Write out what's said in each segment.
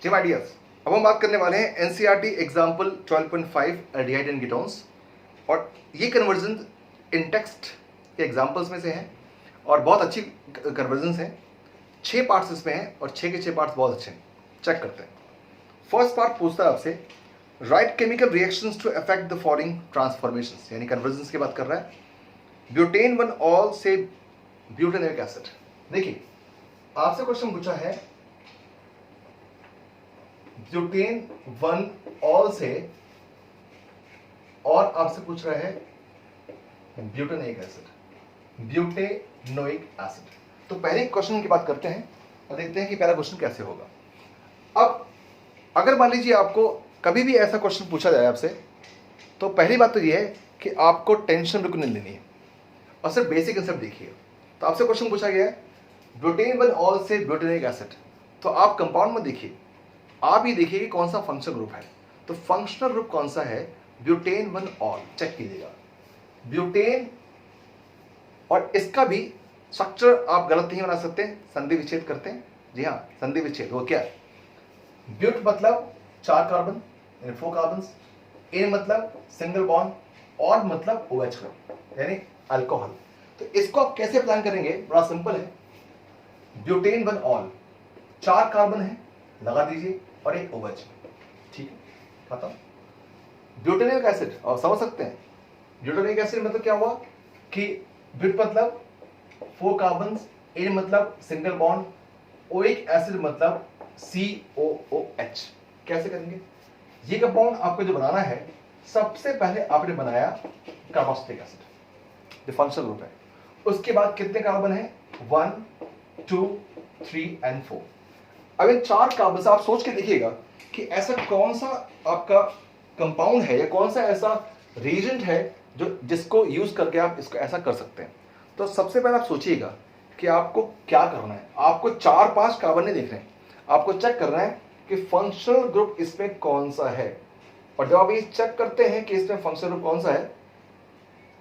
Ji my dears, अब हम बात करने वाले हैं NCERT example 12.5 aldehyde and ketones. और ये कन्वर्जन इन टेक्स्ट के एग्जाम्पल्स में से हैं और बहुत अच्छी कन्वर्जन्स हैं। 6 पार्ट्स इसमें हैं और 6 के 6 पार्ट्स बहुत अच्छे हैं। चेक करते हैं। फर्स्ट पार्ट पूछता है आपसे, write chemical reactions to affect the following transformations, यानी कन्वर्जन्स की बात कर रहा है। ब्यूटेन 1 ऑल से ब्यूटेनोइक एसिड। देखिए आपसे क्वेश्चन पूछा है ब्यूटेन 1 ऑल से, और आपसे पूछ रहा है ब्यूटेनोइक एसिड, ब्यूटेनोइक एसिड। तो पहले क्वेश्चन की बात करते हैं और देखते हैं कि पहला क्वेश्चन कैसे होगा। अब अगर मान लीजिए आपको कभी भी ऐसा क्वेश्चन पूछा जाए आपसे, तो पहली बात तो यह है कि आपको टेंशन बिल्कुल नहीं लेनी है और सिर्फ बेसिक कंसेप्ट देखिए। तो आपसे क्वेश्चन पूछा गया है ब्यूटेन 1 ऑल से ब्यूटेनोइक एसिड, तो आप कंपाउंड में देखिए, आप ये देखिए कि कौन सा फंक्शनल ग्रुप है। तो फंक्शनल ग्रुप कौन सा है? Butane 1 all. चेक कीजिएगा ब्यूटेन, और इसका भी स्ट्रक्चर आप गलत नहीं बना सकते, संधि विच्छेद करते हैं। जी हाँ, संधि विच्छेद। वो क्या है? ब्यूट मतलब 4 कार्बन यानी 4 कार्बन, इन मतलब सिंगल बॉन्ड, और मतलब OH ग्रुप यानी अल्कोहल। तो इसको आप कैसे प्लान करेंगे? बड़ा सिंपल है। ब्यूटेन 1 ऑल, 4 कार्बन है, लगा दीजिए, और एक OH। ठीक है, खत्म। ब्यूटेनिक एसिड और समझ सकते हैं, ब्यूटेनिक एसिड मतलब क्या हुआ कि ब्यूट मतलब 4 कार्बन, इन मतलब सिंगल बॉन्ड, ओइक एसिड मतलब COOH। कैसे करेंगे? ये कंपाउंड आपको जो बनाना है, सबसे पहले आपने बनाया कार्बोक्सिलिक एसिड जो फंक्शनल ग्रुप है। उसके बाद कितने कार्बन है? 1 2 3 एंड 4। अब इन 4 कार्बन से आप सोच के देखिएगा कि ऐसा कौन सा आपका कंपाउंड है या कौन सा ऐसा रिएजेंट है जो जिसको यूज करके आप इसको ऐसा कर सकते हैं। तो सबसे पहले आप सोचिएगा कि आपको क्या करना है। आपको 4-5 कार्बन नहीं देख रहे हैं, आपको चेक करना है कि फंक्शनल ग्रुप इसमें कौन सा है। और जब आप ये चेक करते हैं कि इसमें फंक्शनल ग्रुप कौन सा है,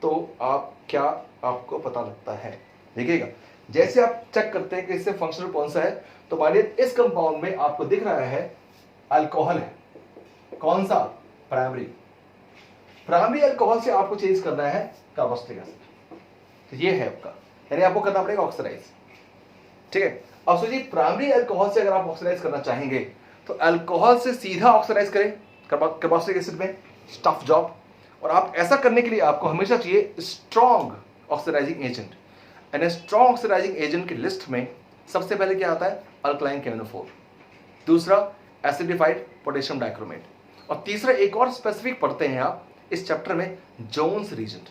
तो आप क्या आपको पता लगता है? देखिएगा, जैसे आप चेक करते हैं कि इससे फंक्शनल ग्रुप कौन सा है, तो मानिए इस कंपाउंड में आपको दिख रहा है अल्कोहल है। कौन सा? प्राइमरी। प्राइमरी अल्कोहल से आपको चेंज करना है कार्बोक्सिलिक एसिड। तो ये है आपका, यानी आपको करना पड़ेगा ऑक्सीडाइज। ठीक है, अब सोचिए प्राइमरी अल्कोहल से अगर आप ऑक्सीडाइज करना चाहेंगे, तो अल्कोहल से सीधा ऑक्सीडाइज करें कार्बोक्सिलिक एसिड में, टफ जॉब। और आप ऐसा करने के लिए आपको हमेशा चाहिए strong oxidising agent. And strong oxidising agent की लिस्ट में सबसे पहले क्या आता है? अल्कलाइन KNO4, दूसरा एसिडिफाइड पोटेशियम डाइक्रोमेट, और तीसरा एक और स्पेसिफिक पढ़ते हैं आप इस चैप्टर में, जोन्स रीजेंट।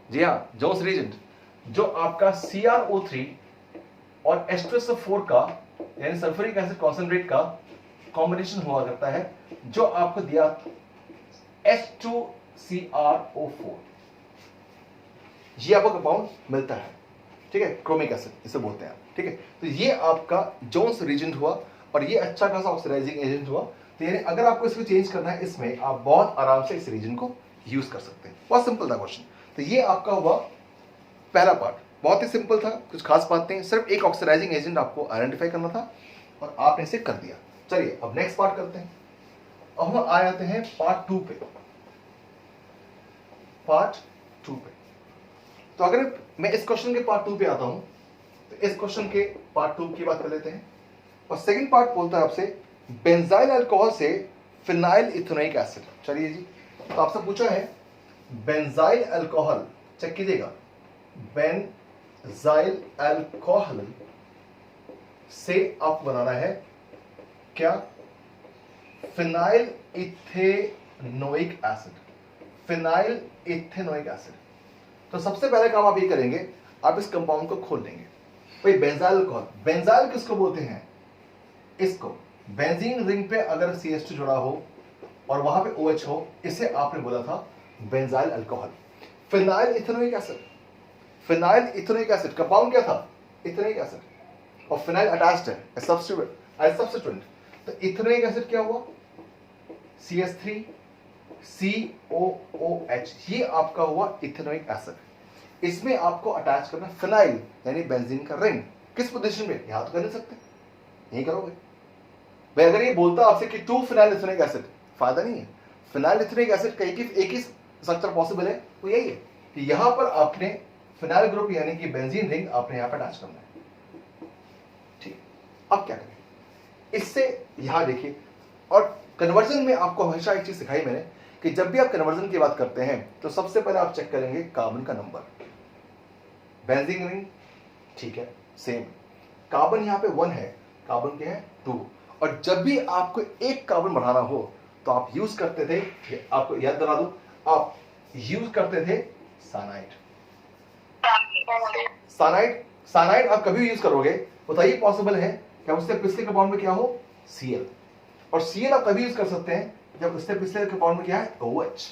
जी हाँ, जोन्स रीजेंट जो आपका CrO3 और H2SO4 का यानी सल्फ्यूरिक एसिड कॉन्सेंट्रेट का कॉम्बिनेशन हुआ करता है, जो आपको दिया H2CrO4। ये आपको कंपाउंड मिलता है। ठीक है, क्रोमिक एसिड इसे बोलते हैं आप। ठीक है, तो ये आपका जोन्स रीजेंट हुआ और ये अच्छा खासा ऑक्सीडाइजिंग एजेंट हुआ। तो यानी अगर आपको इसको चेंज करना है, इसमें आप बहुत आराम से इस रीजन को यूज कर सकते हैं। बहुत सिंपल था क्वेश्चन। तो ये आपका हुआ पहला पार्ट, बहुत ही सिंपल था, कुछ खास बात नहीं, सिर्फ एक ऑक्सीडाइजिंग एजेंट आपको आइडेंटिफाई करना था और आपने इसे कर दिया। चलिए अब नेक्स्ट पार्ट करते हैं। अब हम आ जाते हैं पार्ट 2 पे। पार्ट 2 पे, तो अगर मैं इस क्वेश्चन के पार्ट 2 पे आता हूं, तो इस क्वेश्चन के पार्ट 2 की बात कर लेते हैं। और सेकंड पार्ट बोलता है आपसे बेंजाइल अल्कोहल से फिनाइल इथेनोइक एसिड। चलिए जी, तो आपसे पूछा है बेंजाइल अल्कोहल, चेक कीजिएगा, बेंजाइल अल्कोहल से आप बनाना है क्या? Phenyl ethanoic acid. Phenyl ethanoic acid. तो सबसे पहले काम आप ये करेंगे, आप इस कंपाउंड को खोल देंगे। भाई बेंजाइल अल्कोहल, बेंजाइल किसको बोलते हैं? इसको बेंजीन रिंग पे अगर CH2 जुड़ा हो और वहां पे OH हो, इसे आपने बोला था benzyl alcohol. Phenyl ethanoic acid, phenyl ethanoic acid compound क्या था? इथेनोइक एसिड, और फिनाइल अटैच्ड है सब्स्टिट्यूएंट। तो इथेनोइक एसिड क्या हुआ? CH3 COOH, ये आपका हुआ इथेनोइक एसिड। इसमें आपको अटैच करना फिनाइल यानी बेंजीन का रिंग। किस पोजीशन में? यहां तो कर नहीं सकते, यही करोगे। भाई अगर ये बोलता आपसे कि 2 फिनाइल इथेनोइक एसिड, फायदा नहीं है। फिनाइल इथेनोइक एसिड का एक ही स्ट्रक्चर पॉसिबल है, वो यही है कि यहां पर आपने फिनाइल ग्रुप यानी कि बेंजीन रिंग आपने यहां पर अटैच करना है। ठीक, अब क्या करें इससे, यहां देखिए, और कन्वर्जन में आपको हमेशा एक चीज सिखाई मैंने कि जब भी आप कन्वर्जन की बात करते हैं तो सबसे पहले आप चेक करेंगे कार्बन का नंबर। बेंजीन रिंग ठीक है सेम, कार्बन यहां पे 1 है, कार्बन क्या है 2, और जब भी आपको एक कार्बन बढ़ाना हो तो आप यूज करते थे, आपको याद दिला दूं, आप यूज करते थे साइनाइड। साइनाइड आप कभी यूज करोगे बताइए पॉसिबल है क्या उससे पिछले कंपाउंड में क्या हो Cl, और Cl आप तभी यूज कर सकते हैं जब उससे पिछले कंपाउंड में क्या है OH।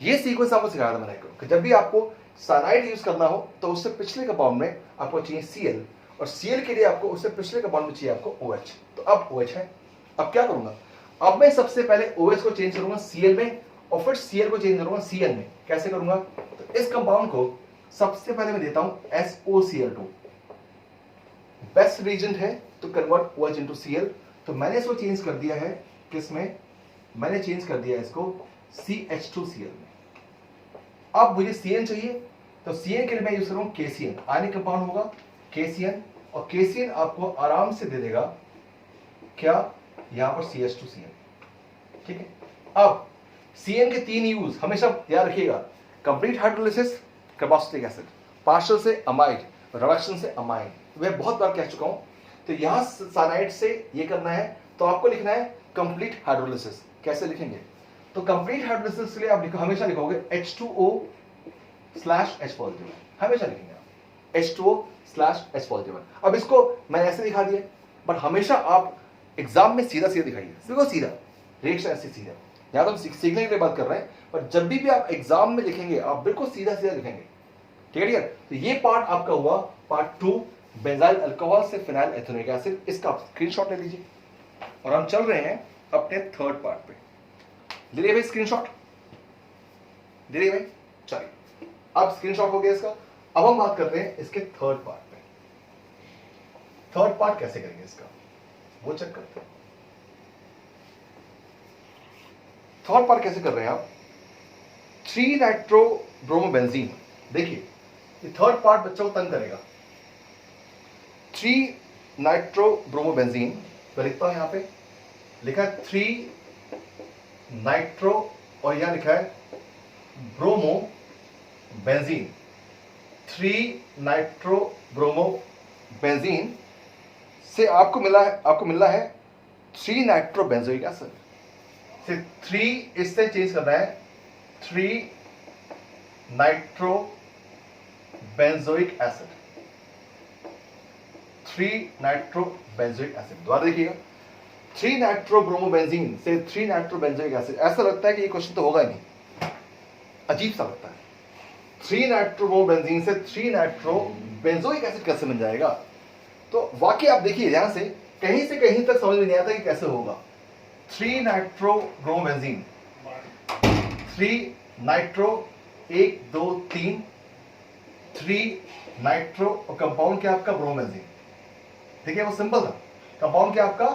ये सीक्वेंस आपको सिखाया था मैंने कि जब भी आपको साइनाइड यूज करना हो तो उससे पिछले कंपाउंड में आपको चाहिए Cl, और Cl के लिए आपको उससे पिछले कंपाउंड में चाहिए आपको OH। तो अब OH है, अब क्या करूंगा, अब मैं सबसे पहले OH को चेंज करूंगा Cl में, और फिर Cl को चेंज करूंगा Cl में। कैसे करूंगा, तो इस कंपाउंड को सबसे पहले मैं देता हूं SOCl2, बेस्ट रीजन है तो कन्वर्ट OH इनटू Cl, तो मैंने इसको चेंज कर दिया है किसमें, मैंने चेंज कर दिया है इसको CH2Cl में। अब मुझे CN चाहिए तो CN के लिए मैं यूज करूंगा KCN, आयनिक कंपाउंड होगा KCN, और KCN आपको आराम से दे देगा क्या, यहां पर CH2Cl। ठीक है, अब CN के 3 यूज हमेशा याद रखिएगा, complete hydrolysis carboxylic acid, partial से अमाइड, रिडक्शन से अमाइन, मैं बहुत बार कह चुका हूं। तो यहां साइनाइड से ये करना है तो आपको लिखना है कंप्लीट हाइड्रोलिसिस। कैसे लिखेंगे, तो कंप्लीट हाइड्रोलिसिस के लिए आप हमेशा लिखोगे H2O/H पॉजिटिव, हमेशा लिखेंगे आप H2O/H पॉजिटिव। अब इसको मैंने ऐसे दिखा दिया, बट हमेशा आप एग्जाम में सीधा सीधा दिखाइए, बिल्कुल सीधा, रिएक्शन ऐसे सीधा। यहां तो हम सीखने के लिए बात कर रहे हैं, पर जब भी आप एग्जाम में लिखेंगे आप बिल्कुल सीधा सीधा लिखेंगे। ठीक है, तो ये पार्ट आपका हुआ पार्ट 2, बेंजाइल अल्कोहल से फिनाइल एथेनोइक एसिड। इसका आप स्क्रीनशॉट ले लीजिए, और हम चल रहे हैं अपने थर्ड पार्ट पे। ले लिए भाई स्क्रीनशॉट, ले लिए भाई, चलिए अब स्क्रीनशॉट हो गया इसका। अब हम बात करते हैं इसके थर्ड पार्ट पे। थर्ड पार्ट कैसे करेंगे इसका वो चेक करते हैं। थर्ड पार्ट कैसे कर रहे हैं आप, 3 नाइट्रोब्रोमोबेंजीन। देखिए ये थर्ड पार्ट बच्चों को तंग करेगा। 3 नाइट्रोब्रोमोबेंजीन, तो लिखता हूं यहां पे, लिखा है 3 नाइट्रो, और यहां लिखा है ब्रोमोबेंजीन। 3 नाइट्रोब्रोमोबेंजीन से आपको मिलना है 3 नाइट्रोबेंजोइक एसिड। से 3 इससे चेंज करना है 3 नाइट्रोबेंजोइक एसिड, 3 नाइट्रोबेंजोइक एसिड। दोबारा देखिएगा, 3 नाइट्रोब्रोमोबेंजीन से 3 नाइट्रोबेंजोइक एसिड। ऐसा लगता है कि ये क्वेश्चन तो होगा ही नहीं, अजीब सा लगता है। 3 नाइट्रोब्रोमोबेंजीन से 3 नाइट्रोबेंजोइक एसिड कैसे बन जाएगा, तो वाकई आप देखिए ध्यान से, कहीं से कहीं तक समझ में नहीं आता कि कैसे होगा। 3 नाइट्रोब्रोमोबेंजीन, 3 नाइट्रो, 1 2 3, 3 नाइट्रो, और कंपाउंड क्या आपका ब्रोमोबेंजीन। ठीक है, वो सिंपल था, कंपाउंड क्या आपका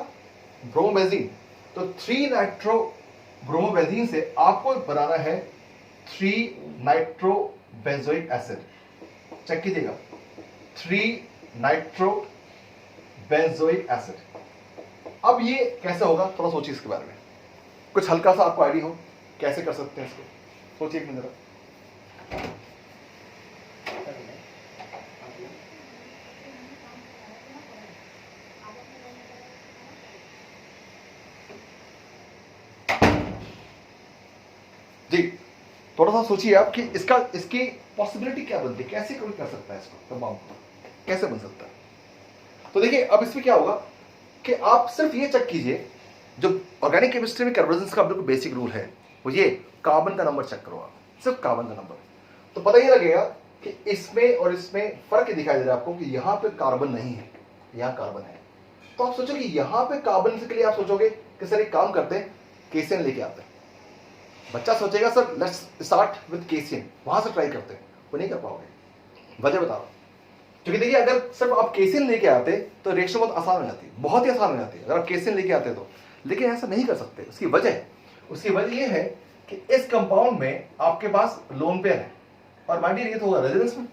ब्रोमोबेंजीन। तो 3 नाइट्रोब्रोमोबेंजीन से आपको बनाना है 3 नाइट्रोबेंजोइक एसिड। चेक कीजिएगा, 3 नाइट्रोबेंजोइक एसिड। अब ये कैसे होगा थोड़ा सोचिए इसके बारे में, कुछ हल्का सा आपको आइडिया हो कैसे कर सकते हैं इसको, सोचिए एक मिनट जरा। जी थोड़ा सा सोचिए आप कि इसकी पॉसिबिलिटी क्या बनती है, कैसे कोई कर सकता है इसको, कंपाउंड कैसे बन सकता है। तो देखिए अब इसमें क्या होगा कि आप सिर्फ ये चेक कीजिए, जो ऑर्गेनिक केमिस्ट्री में कन्वर्जेंस का बिल्कुल बेसिक रूल है वो ये, कार्बन का नंबर चेक करो आप, सिर्फ कार्बन का नंबर, तो पता ही लगेगा कि इसमें और इसमें फर्क दिखाई दे रहा है आपको कि यहां पे कार्बन नहीं है, यहां कार्बन है। तो आप सोचो कि यहां पे कार्बन के लिए आप सोचोगे कि सर एक काम करते हैं केसीएन लेके आते हैं। बच्चा सोचेगा sir let's start with KCN, वहां से ट्राई करते हैं, वो नहीं कर पाओगे। वजह बताओ, क्योंकि देखिए अगर सिर्फ आप केसिन लेके आते तो रिएक्शन बहुत आसान हो जाती, बहुत ही आसान हो जाती अगर आप केसिन लेके आते तो, लेकिन ऐसा नहीं कर सकते। उसकी वजह यह है कि इस कंपाउंड में आपके पास लोन पेयर है और माइंड ये तो होगा रेजोनेंस में,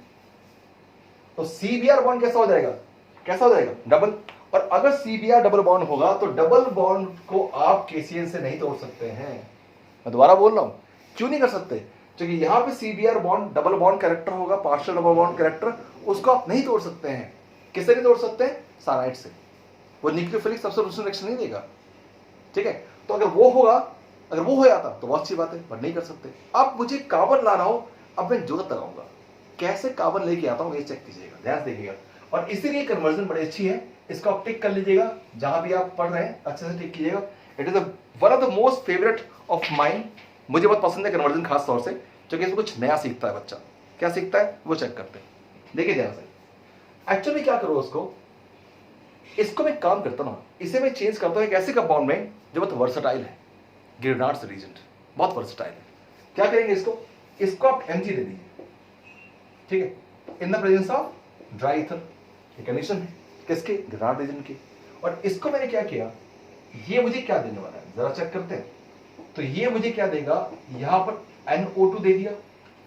तो CBr बॉन्ड कैसा हो जाएगा डबल। और अगर CBr डबल बॉन्ड होगा तो डबल बॉन्ड को आप KCN से नहीं तोड़ सकते हैं। मैं दोबारा बोल रहा हूं, क्यों नहीं कर सकते? क्योंकि यहां पे CBr bond double bond character होगा, पार्शियल डबल बॉन्ड कैरेक्टर, उसको आप नहीं तोड़ सकते हैं। किससे नहीं तोड़ सकते हैं? साइनाइड से। वो न्यूक्लियोफिलिक सब्स्टिट्यूशन रिएक्शन नहीं देगा, ठीक है। तो अगर वो हो जाता तो बहुत अच्छी बात है, बट नहीं कर सकते। अब मुझे कार्बन लाना हो, अब मैं जरूरत लगाऊंगा, कैसे कार्बन लेके आता हूं ये चेक कीजिएगा, ध्यान से देखिएगा। और इसीलिए कन्वर्जन बड़ी अच्छी है, इसको आप टिक कर लीजिएगा, जहां भी आप पढ़ रहे हैं अच्छे से टिक कीजिएगा। It is one of the most favourite of mind, मुझे बहुत पसंद है कन्वर्जन, खास तौर से क्योंकि इसमें कुछ नया सीखता है बच्चा। क्या सीखता है वो चेक करते हैं, देखिए ध्यान से। एक्चुअली क्या करो, इसको मैं काम करता हूं, इसे मैं चेंज करता हूं एक ऐसे कंपाउंड में जो बहुत वर्सटाइल है, ग्रेनार्ड्स रीजेंट, बहुत वर्सटाइल है। क्या करेंगे इसको आप Mg दे दीजिए, ठीक है, in the presence of dry ether. ये कंडीशन है किसके? ग्रेनार्ड रीजन की। और इसको मैंने क्या किया, ये मुझे क्या देने वाला है जरा चेक करते हैं। तो ये मुझे क्या देगा, यहां पर NO2 दे दिया,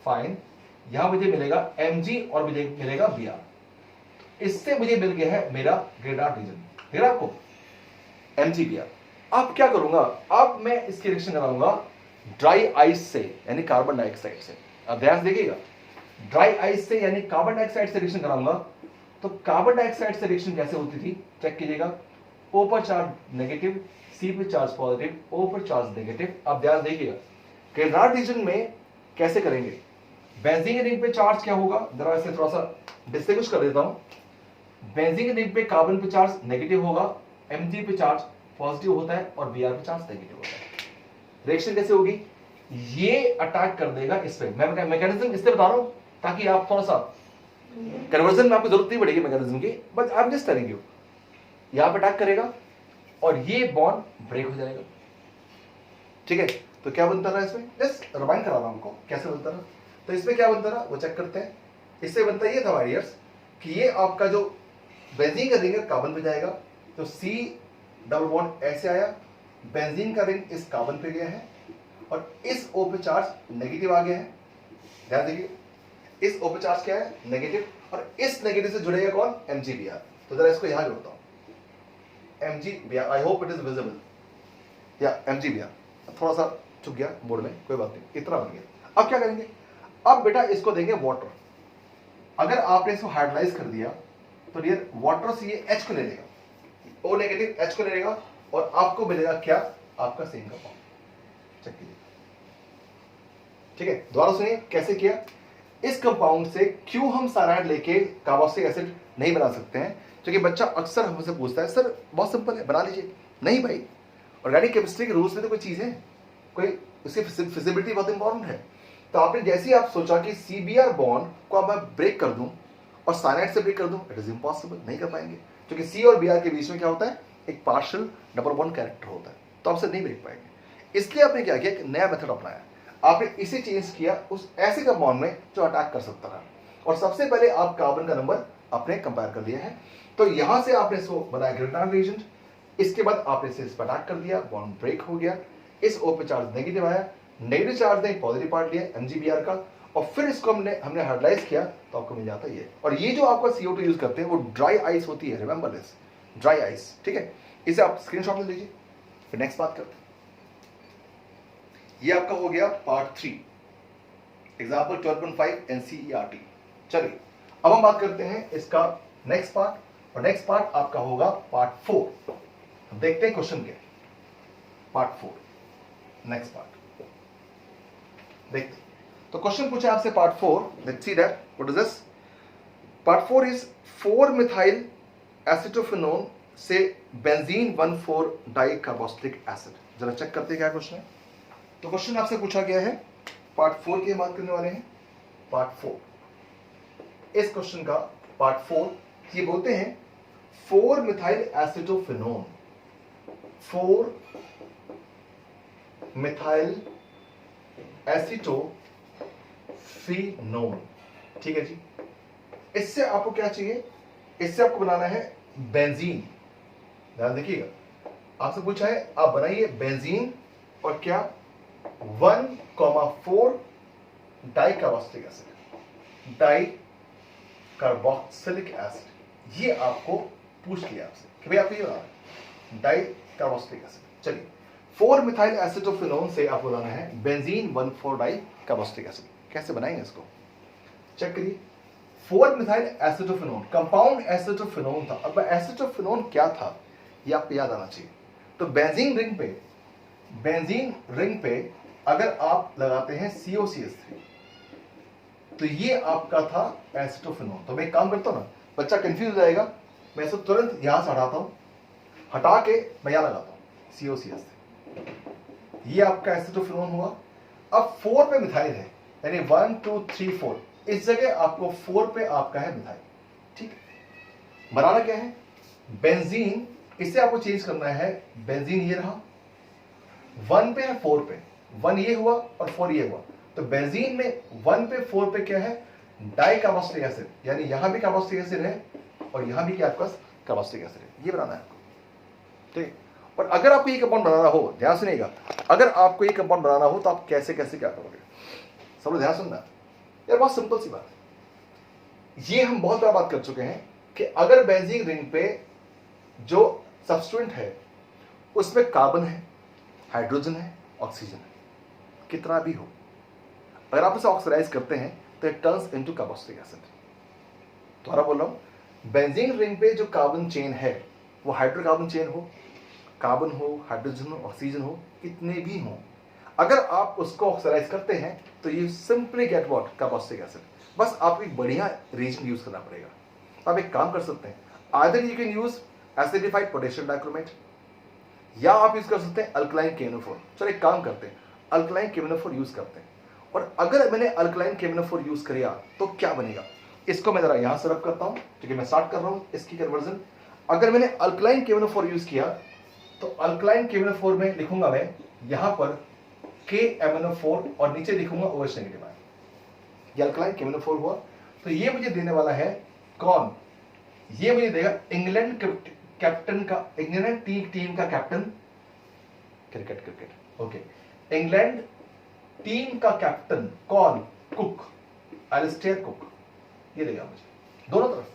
फाइन। यहां मुझे मिलेगा Mg और मुझे मिलेगा Br। इससे मुझे मिल गया है मेरा ग्रेनार्ड रीजन, देख रहा आपको, MgBr। अब क्या करूंगा, अब मैं इसकी रिएक्शन कराऊंगा ड्राई आइस से, यानी कार्बन डाइऑक्साइड से। अब ध्यान से देखिएगा, ड्राई आइस से यानी कार्बन डाइऑक्साइड से रिएक्शन कराऊंगा। तो कार्बन डाइऑक्साइड से रिएक्शन कैसे होती थी, चेक कीजिएगा। O पर चार्ज नेगेटिव, C पर चार्ज पॉजिटिव, O पर चार्ज नेगेटिव। अब ध्यान देखिएगा ग्रेनार्ड रीजन में कैसे करेंगे। बेंजीन रिंग पे चार्ज क्या होगा, जरा इसे थोड़ा सा डिस्टिंग्विश कर देता हूं। बेंजीन रिंग पे कार्बन पे चार्ज नेगेटिव होगा, Mg पे चार्ज पॉजिटिव होता है और Br पे चार्ज नेगेटिव होता है। रिएक्शन कैसे होगी, ये अटैक कर देगा इस पे। मैं मैकेनिज्म इसलिए बता रहा हूं ताकि आप थोड़ा सा कन्वर्जन में आपको जरूरत नहीं पड़ेगी मैकेनिज्म की, but I am just telling you. यहां पे अटैक करेगा और ये बॉन्ड ब्रेक हो जाएगा, ठीक है। तो क्या बनता रहा इसमें, जस्ट रिमाइंड करा रहा हूं आपको कैसे बनता रहा। तो इसमें क्या बनता रहा वो चेक करते हैं। इससे बनता ये था वाइयर्स कि ये आपका जो बेंजीन का रिंग है कार्बन पे जाएगा, तो C डबल बॉन्ड ऐसे आया, बेंजीन का रिंग इस कार्बन पे गया है और इस O पे चार्ज नेगेटिव आ गया है। ध्यान देखिए, इस O पे चार्ज क्या है, नेगेटिव, और इस नेगेटिव से जुड़ेगा कौन, MgBr। तो जरा इसको यहां जोड़ता हूं, MgBr, I hope it is visible, या MgBr। थोड़ा सा चुक गया बोर्ड में, कोई बात नहीं, इतना बन गया। अब क्या करेंगे, अब बेटा इसको देंगे वाटर। अगर आपने इसको हाइड्रोलाइज कर दिया तो डियर वाटर से ये H को ले लेगा, O नेगेटिव H को ले लेगा और आपको मिलेगा क्या, आपका सेम का बॉन्ड। चेक कीजिए, ठीक है। दोबारा सुनिए कैसे किया। इस कंपाउंड से क्यों हम साइनाइड लेके कार्बोक्सिलिक एसिड नहीं बना सकते हैं, क्योंकि बच्चा अक्सर हमसे पूछता है सर बहुत सिंपल है बना लीजिए। नहीं भाई, ऑर्गेनिक केमिस्ट्री के रूल्स में तो कोई चीज है, कोई उसकी फिजिबिलिटी बहुत इंपॉर्टेंट है। तो आपने जैसे ही आप सोचा कि CBr बॉन्ड को अब मैं ब्रेक कर दूं और साइनाइड से ब्रेक कर दूं, इट इज इम्पॉसिबल, नहीं कर पाएंगे, क्योंकि C और Br के बीच में क्या होता है, एक पार्शियल डबल बॉन्ड कैरेक्टर होता है, तो आपसे नहीं ब्रेक पाएंगे। इसलिए आपने क्या किया, एक नया मेथड अपनाया, आपने इसे चेंज किया उस ऐसे कंपाउंड में जो अटैक कर सकता था, और सबसे पहले आप कार्बन का नंबर आपने कंपेयर कर लिया है। तो यहां से आपने इसको बनाया ग्रेनार्ड रीजन, इसके बाद आपने इसे इस पर अटैक कर दिया, बॉन्ड ब्रेक हो गया, इस O पे चार्ज नेगेटिव आया, नेगेटिव चार्ज ने पॉजिटिव पार्ट लिया MgBr का, और फिर इसको हमने हाइड्रोलाइज किया तो आपको मिल जाता है ये। और ये जो आपका CO2 यूज करते हैं वो ड्राई आइस होती है, रिमेंबर दिस, ड्राई आइस, ठीक है। इसे आप स्क्रीनशॉट ले लीजिए, फिर नेक्स्ट बात करते हैं। ये आपका हो गया पार्ट 3, एग्जाम्पल 12.5 NCERT। चलिए अब हम बात करते हैं इसका नेक्स्ट पार्ट, और नेक्स्ट पार्ट आपका होगा पार्ट 4। देखते हैं क्वेश्चन के पार्ट 4, नेक्स्ट पार्ट देखते हैं। तो क्वेश्चन पूछा आपसे part 4, let's see that what is this. Part 4 is 4 methyl acetophenone से बेंजीन 1,4 डाइकार्बोक्सिलिक एसिड। जरा चेक करते हैं क्या क्वेश्चन है। तो क्वेश्चन आपसे पूछा गया है, पार्ट 4 की बात करने वाले हैं, पार्ट 4। इस क्वेश्चन का पार्ट 4 ये बोलते हैं 4 मिथाइल एसिटोफेनोन, 4 मिथाइल एसिटोफेनोन, ठीक है जी। इससे आपको क्या चाहिए, इससे आपको बनाना है बेंजीन। ध्यान देखिएगा, आपसे पूछा है आप बनाइए बेंजीन और क्या 1,4 di carboxylic acid, di carboxylic acid. ये आपको पूछ लिया आपसे कि भाई आपको ये बनाना है डाई कार्बोक्सिलिक एसिड। चलिए 4 मिथाइल एसिटोफिनोन से आपको बनाना है बेंजीन 1,4 डाई कार्बोक्सिलिक एसिड। कैसे बनाएंगे इसको, चेक करिए। 4 मिथाइल एसिटोफिनोन कंपाउंड एसिटोफिनोन था। अब एसिटोफिनोन क्या था ये आपको याद आना चाहिए। तो बेंजीन रिंग पे अगर आप लगाते हैं COCH3 तो ये आपका था एसिटोफिनोन। तो मैं एक काम करता हूं ना, बच्चा कंफ्यूज हो जाएगा, मैं इसको तुरंत यहां से हटाता हूं, हटा के मैं यहां लगाता हूं COCH3। ये आपका एसिटोफिनोन हुआ। अब 4 पे मिथाइल है, यानी 1 2 3 4, इस जगह आपको 4 पे आपका है मिथाइल। ठीक, बनाना क्या है बेंजीन, इसे आपको चेंज करना है। बेंजीन ये रहा, 1 पे है 4 पे, 1 ये हुआ और 4 ये हुआ। तो बेंजीन में 1 पे 4 पे क्या है डाई कार्बोक्सिलिक एसिड, यानी यहां भी कार्बोक्सिलिक एसिड है और यहां भी क्या आपके पास कार्बोक्सिलिक एसिड है। ये बनाना है आपको, ठीक। और अगर आपको ये कंपाउंड बनाना हो, ध्यान सुनिएगा, अगर आपको ये कंपाउंड बनाना हो तो आप कैसे कैसे क्या करोगे, सब लोग ध्यान सुनना यार, बहुत सिंपल सी बात है। ये हम बहुत बार बात कर चुके हैं कि अगर बेंजीन रिंग पे जो सब्स्टिट्यूएंट है उसमें कार्बन है, हाइड्रोजन है, ऑक्सीजन है, कितना भी हो, अगर आप इसे ऑक्सीडाइज करते हैं तो it turns into carboxylic acid. दोबारा बोल रहा हूं, बेंजीन रिंग पे जो कार्बन चेन है वो हाइड्रोकार्बन चेन हो, कार्बन हो, हाइड्रोजन हो, ऑक्सीजन हो, कितने भी हो, अगर आप उसको ऑक्सीडाइज करते हैं तो you simply get what carboxylic acid. बस आपको एक बढ़िया रिएजेंट यूज करना पड़ेगा। आप एक काम कर सकते हैं, either you can use acidified potassium dichromate या आप यूज कर सकते हैं अल्कलाइन KNO4। चलो एक काम करते हैं, अल्कलाइन KNO4 यूज करते हैं। और अगर मैंने अल्कलाइन KNO4 यूज किया तो क्या बनेगा, इसको मैं जरा यहां से रब करता हूं क्योंकि मैं स्टार्ट कर रहा हूं इसकी कन्वर्जन। अगर मैंने अल्कलाइन KNO4 यूज किया तो अल्कलाइन KNO4 में लिखूंगा मैं यहां पर KMNO4 और नीचे लिखूंगा OH नेगेटिव आयन। ये अल्कलाइन KMNO4 हुआ। तो ये मुझे देने वाला है कौन, ये मुझे देगा इंग्लैंड कैप्टन का, इंग्लैंड टीम का captain, cricket okay, England team का कैप्टन कौन, कुक, एलिस्टेयर कुक। ये देगा मुझे दोनों तरफ।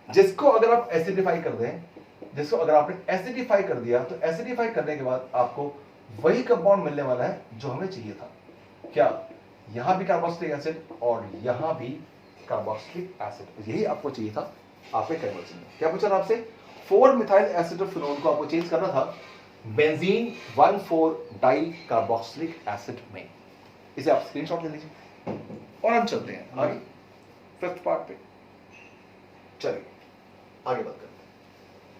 जिसको अगर आप एसिडिफाई कर दें, जिसको अगर आपने एसिडिफाई कर दिया तो एसिडिफाई करने के बाद आपको वही कंपाउंड मिलने वाला है जो हमें चाहिए था। क्या, यहां भी कार्बोक्सिलिक एसिड और यहां भी कार्बोक्सिलिक एसिड, यही आपको चाहिए था आपके कन्वर्जन में। क्या पूछा था आपसे, 4 मिथाइल एसिडोफिनोन को आपको चेंज करना था बेंजीन 1,4 डाई कार्बोक्सिलिक एसिड में। इसे आप स्क्रीनशॉट ले लीजिए और हम चलते हैं आगे 5th पार्ट पे। चलिए आगे बात करते हैं।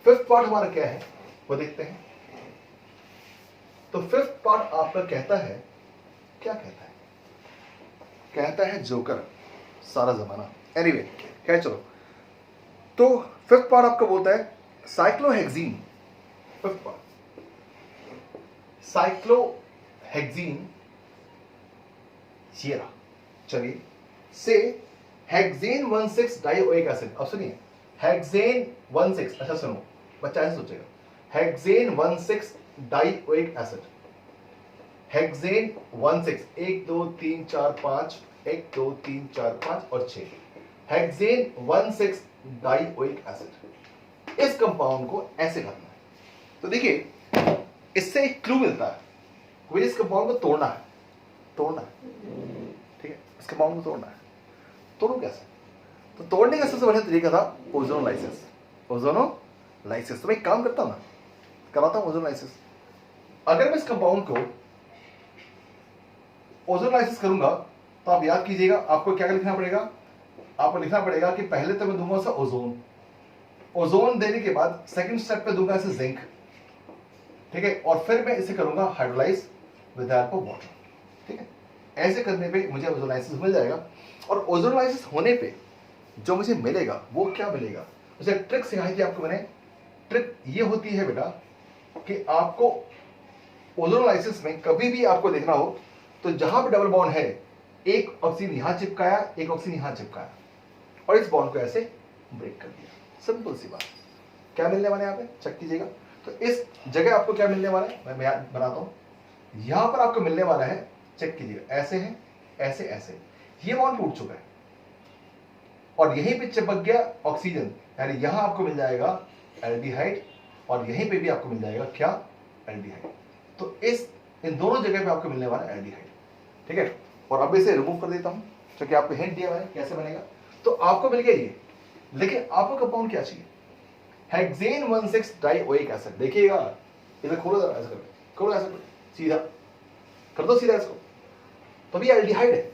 5th पार्ट हमारा क्या है वो देखते हैं। तो 5th पार्ट आपका कहता है, क्या कहता है, कहता है जोकर सारा जमाना। एनीवे क्या, चलो तो 5th पार्ट आपका बोलता है साइक्लोहेक्सीन। 5th पार्ट साइक्लोहेक्सीन, ये रहा। चलिए से हेक्सेन 16 डाइओइक एसिड। अब सुनिए हेक्सेन 16, अच्छा सुनो बच्चा ऐसे सोचेगा, हेक्सेन 16 डाइओइक एसिड, हेक्सेन 16 1 2 3 4 5, 1 2 3 4 5 और 6, हेक्सेन 16 डाइओइक एसिड। इस कंपाउंड को ऐसे करना है। तो देखिए इससे एक क्लू मिलता है, मुझे इस कंपाउंड को तोड़ना है, ठीक है, इस कंपाउंड को तोड़ना है। तोड़ू कैसे, तो तोड़ने का सबसे बढ़िया तरीका था ओजोनोलाइसिस। ओजोनोलाइसिस, तो मैं एक काम करता हूं ना, कराता हूं ओजोनोलाइसिस। अगर मैं इस कंपाउंड को ओजोनोलाइसिस करूंगा तो आप याद कीजिएगा आपको क्या लिखना पड़ेगा, आपको लिखना पड़ेगा कि पहले तो मैं दूंगा उसे ओजोन, ओजोन देने के बाद सेकंड स्टेप पे दूंगा इसे जिंक, ठीक है, और फिर मैं इसे करूंगा hydrolyse with help of water, ठीक है। ऐसे करने पे मुझे ओजोनोलाइसिस मिल जाएगा। और ओजोनोलाइसिस होने पे जो मुझे मिलेगा वो क्या मिलेगा, उसे ट्रिक सिखाई थी आपको मैंने। ट्रिक ये होती है बेटा कि आपको ओजोनोलाइसिस में कभी भी आपको देखना हो तो जहां पे डबल बॉन्ड है, एक ऑक्सीजन यहां चिपकाया, एक ऑक्सीजन यहां चिपकाया, और इस बॉन्ड को ऐसे ब्रेक कर दिया। सिंपल सी बात। क्या मिलने वाला है यहाँ पे, चेक कीजिएगा। तो इस जगह आपको क्या मिलने वाला है, मैं बनाता हूँ। यहां पर आपको मिलने वाला है, चेक कीजिएगा, ऐसे है, ऐसे ऐसे, ये बॉन्ड टूट चुका है और यहीं पे चिपक गया ऑक्सीजन, यानी यहां आपको मिल जाएगा एल्डिहाइड और यहीं पे भी आपको मिल जाएगा क्या, एल्डिहाइड। तो इन दोनों जगह पे आपको मिलने वाला एल्डिहाइड, ठीक है। और अब इसे रिमूव कर देता हूं, क्योंकि आपको हिंट दिया मैंने कैसे बनेगा। तो आपको मिल गया ये, लेकिन आपको कंपाउंड क्या चाहिए, हेक्सेन 1,6 डाइओइक एसिड। देखिएगा, इसे खोलो जरा, ऐसा करो, खोलो ऐसा करो, सीधा कर दो, सीधा इसको, तो भी एल्डिहाइड है।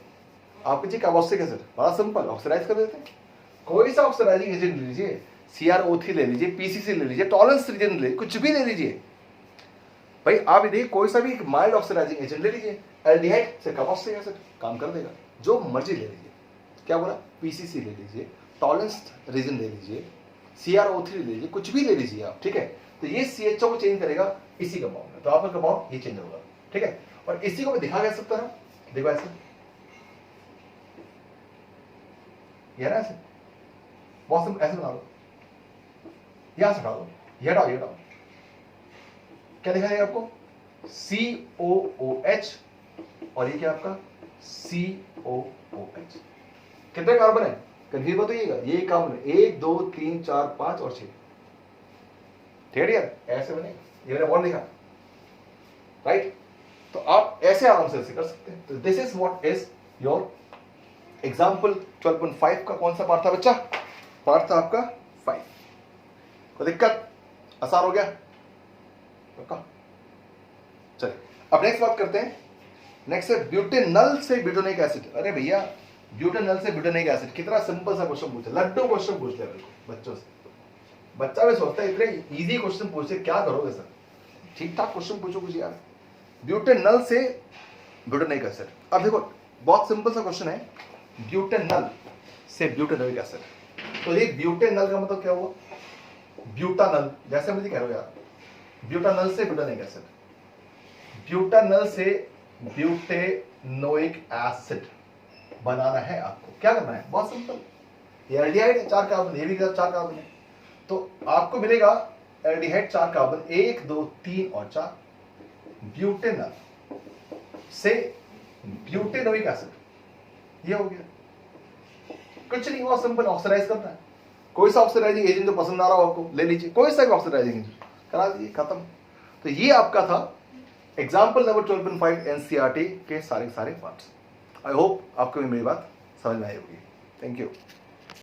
आपको चाहिए कार्बोक्सिलिक एसिड, बड़ा सिंपल, ऑक्सीडाइज कर देते हैं। कोई सा ऑक्सीडाइजिंग एजेंट ले लीजिए, CrO3 ले लीजिए, PCC ले लीजिए, टॉलरेंस रीजन ले, कुछ भी ले लीजिए भाई। आप ये देखिए, कोई सा भी माइल्ड ऑक्सीडाइजिंग एजेंट ले लीजिए, एल्डिहाइड से कार्बोक्सिलिक एसिड काम कर देगा। जो मर्जी ले लीजिए, क्या बोला, PCC ले लीजिए, टॉलरेंस रीजन ले लीजिए, CrO3 ले लीजिए, कुछ भी ले लीजिए आप, ठीक है। तो ये CHO को चेंज करेगा इसी कंपाउंड में, तो आपका कंपाउंड ये चेंज होगा, ठीक है। और इसी को मैं दिखा कैसे सकता हूं, देखो ऐसे, ये ना ऐसे, बहुत सिंपल, ऐसे बना लो, यहां से हटा दो, ये हटाओ, ये हटाओ, क्या दिखा देगा आपको, COOH और ये क्या आपका COOH। कितने कार्बन है, कंफ्यूज मत होइएगा, ये कार्बन है 1 2 3 4 5 और 6, ठीक है यार, ऐसे बनेगा, ये मैंने बॉन्ड लिखा, राइट। तो आप ऐसे आराम से कर सकते हैं। तो this is what is your example 12.5 का कौन सा पार्ट था बच्चा, पार्ट था आपका 5। कोई दिक्कत, आसान हो गया, पक्का। चलिए अब नेक्स्ट बात करते हैं, नेक्स्ट है ब्यूटेनल से ब्यूटेनिक एसिड। अरे भैया, ब्यूटेनल से ब्यूटेनिक एसिड, कितना सिंपल सा क्वेश्चन पूछा, लड्डू क्वेश्चन पूछ लिया बच्चों से। बच्चा भी सोचता है इतने इजी क्वेश्चन पूछे, क्या करोगे सर, ठीक ठाक क्वेश्चन पूछो कुछ यार। ब्यूटेनल से ब्यूटेनिक एसिड, अब देखो बहुत सिंपल सा क्वेश्चन है, ब्यूटेनल से ब्यूटेनिक एसिड। तो ये ब्यूटेनल का मतलब क्या हुआ, ब्यूटानल, जैसे मुझे कह रहे हो यार, ब्यूटानल से ब्यूटेनिक एसिड, ब्यूटानल से ब्यूटेनोइक एसिड बनाना है आपको। क्या करना है, बहुत सिंपल, ये एल्डिहाइड है 4 कार्बन, ये भी 4 कार्बन है, तो आपको मिलेगा एल्डिहाइड 4 कार्बन, 1 2 3 और 4, ब्यूटेनल से ब्यूटेनोइक एसिड, ये हो गया। कुछ नहीं, बहुत सिंपल, ऑक्सीडाइज करना है। कोई सा ऑक्सीडाइजिंग एजेंट जो पसंद आ रहा हो आपको ले लीजिए, कोई सा भी ऑक्सीडाइजिंग एजेंट करा दीजिए, खत्म। तो ये आपका था एग्जाम्पल नंबर 12.5 NCERT के सारे पार्ट्स। आई होप आपको भी मेरी बात समझ में आई होगी। Thank you.